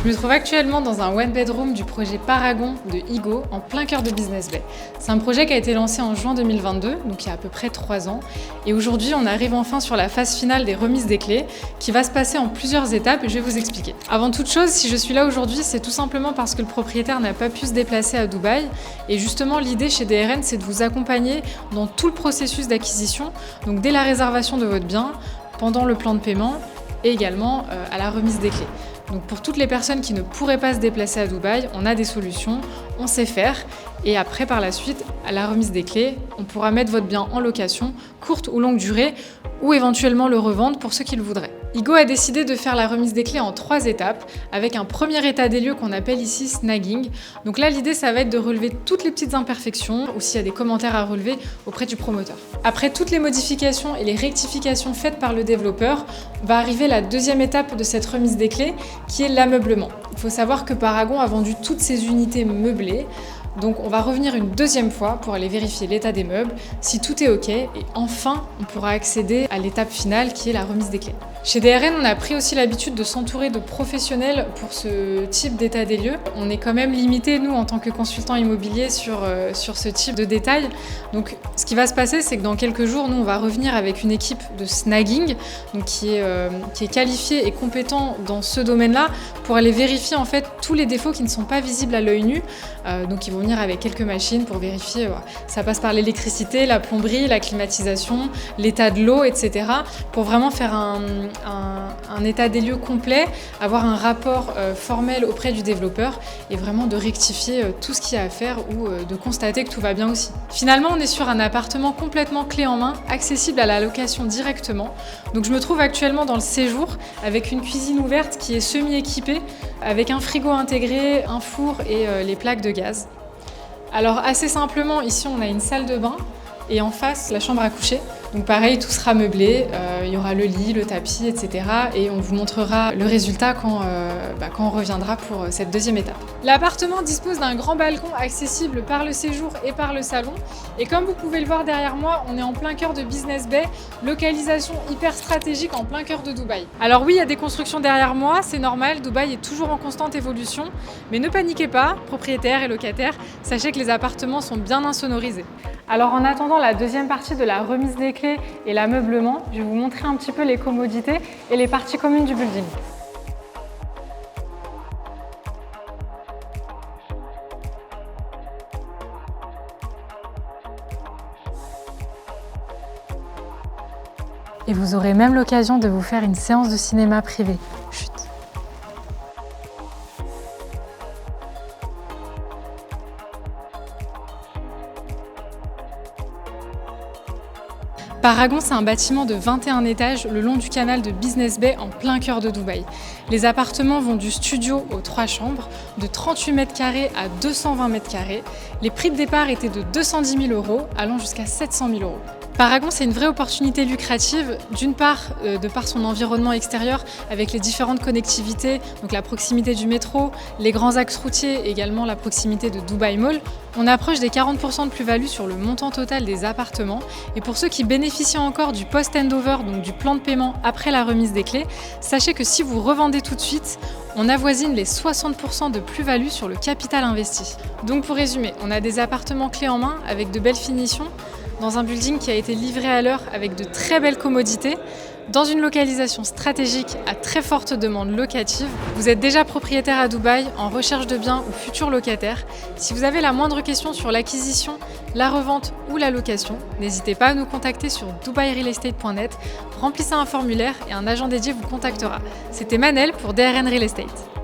Je me trouve actuellement dans un one bedroom du projet Paragon de Igo, en plein cœur de Business Bay. C'est un projet qui a été lancé en juin 2022, donc il y a à peu près 3 ans. Et aujourd'hui, on arrive enfin sur la phase finale des remises des clés, qui va se passer en plusieurs étapes et je vais vous expliquer. Avant toute chose, si je suis là aujourd'hui, c'est tout simplement parce que le propriétaire n'a pas pu se déplacer à Dubaï. Et justement, l'idée chez DRN, c'est de vous accompagner dans tout le processus d'acquisition, donc dès la réservation de votre bien, pendant le plan de paiement et également à la remise des clés. Donc pour toutes les personnes qui ne pourraient pas se déplacer à Dubaï, on a des solutions, on sait faire. Et après, par la suite, à la remise des clés, on pourra mettre votre bien en location, courte ou longue durée, ou éventuellement le revendre pour ceux qui le voudraient. Igo a décidé de faire la remise des clés en 3 étapes, avec un premier état des lieux qu'on appelle ici snagging. Donc là, l'idée, ça va être de relever toutes les petites imperfections, ou s'il y a des commentaires à relever auprès du promoteur. Après toutes les modifications et les rectifications faites par le développeur, va arriver la deuxième étape de cette remise des clés, qui est l'ameublement. Il faut savoir que Paragon a vendu toutes ses unités meublées. Donc on va revenir une deuxième fois pour aller vérifier l'état des meubles, si tout est OK, et enfin on pourra accéder à l'étape finale qui est la remise des clés. Chez DRN, on a pris aussi l'habitude de s'entourer de professionnels pour ce type d'état des lieux. On est quand même limité, nous, en tant que consultants immobiliers, sur ce type de détails. Donc ce qui va se passer, c'est que dans quelques jours, nous, on va revenir avec une équipe de snagging, donc qui est qualifiée et compétent dans ce domaine-là, pour aller vérifier en fait tous les défauts qui ne sont pas visibles à l'œil nu. Donc ils vont venir avec quelques machines pour vérifier, ça passe par l'électricité, la plomberie, la climatisation, l'état de l'eau, etc. pour vraiment faire un état des lieux complet, avoir un rapport formel auprès du développeur et vraiment de rectifier tout ce qu'il y a à faire ou de constater que tout va bien aussi. Finalement, on est sur un appartement complètement clé en main, accessible à la location directement. Donc je me trouve actuellement dans le séjour avec une cuisine ouverte qui est semi-équipée, avec un frigo intégré, un four et les plaques de gaz. Alors assez simplement, ici on a une salle de bain et en face la chambre à coucher. Donc pareil, tout sera meublé, il y aura le lit, le tapis, etc. Et on vous montrera le résultat quand on reviendra pour cette deuxième étape. L'appartement dispose d'un grand balcon accessible par le séjour et par le salon. Et comme vous pouvez le voir derrière moi, on est en plein cœur de Business Bay, localisation hyper stratégique en plein cœur de Dubaï. Alors oui, il y a des constructions derrière moi, c'est normal, Dubaï est toujours en constante évolution. Mais ne paniquez pas, propriétaires et locataires, sachez que les appartements sont bien insonorisés. Alors en attendant la deuxième partie de la remise des clés et l'ameublement, je vais vous montrer un petit peu les commodités et les parties communes du building. Et vous aurez même l'occasion de vous faire une séance de cinéma privée. Chut. Paragon, c'est un bâtiment de 21 étages le long du canal de Business Bay en plein cœur de Dubaï. Les appartements vont du studio aux 3 chambres, de 38 mètres carrés à 220 mètres carrés. Les prix de départ étaient de 210 000 €, allant jusqu'à 700 000 €. Paragon, c'est une vraie opportunité lucrative, d'une part de par son environnement extérieur avec les différentes connectivités, donc la proximité du métro, les grands axes routiers, également la proximité de Dubaï Mall. On approche des 40% de plus-value sur le montant total des appartements. Et pour ceux qui bénéficient encore du post-handover, donc du plan de paiement après la remise des clés, sachez que si vous revendez tout de suite, on avoisine les 60% de plus-value sur le capital investi. Donc pour résumer, on a des appartements clés en main avec de belles finitions, dans un building qui a été livré à l'heure avec de très belles commodités, dans une localisation stratégique à très forte demande locative. Vous êtes déjà propriétaire à Dubaï, en recherche de biens ou futur locataire. Si vous avez la moindre question sur l'acquisition, la revente ou la location, n'hésitez pas à nous contacter sur dubairealestate.net. Remplissez un formulaire et un agent dédié vous contactera. C'était Manel pour DRN Real Estate.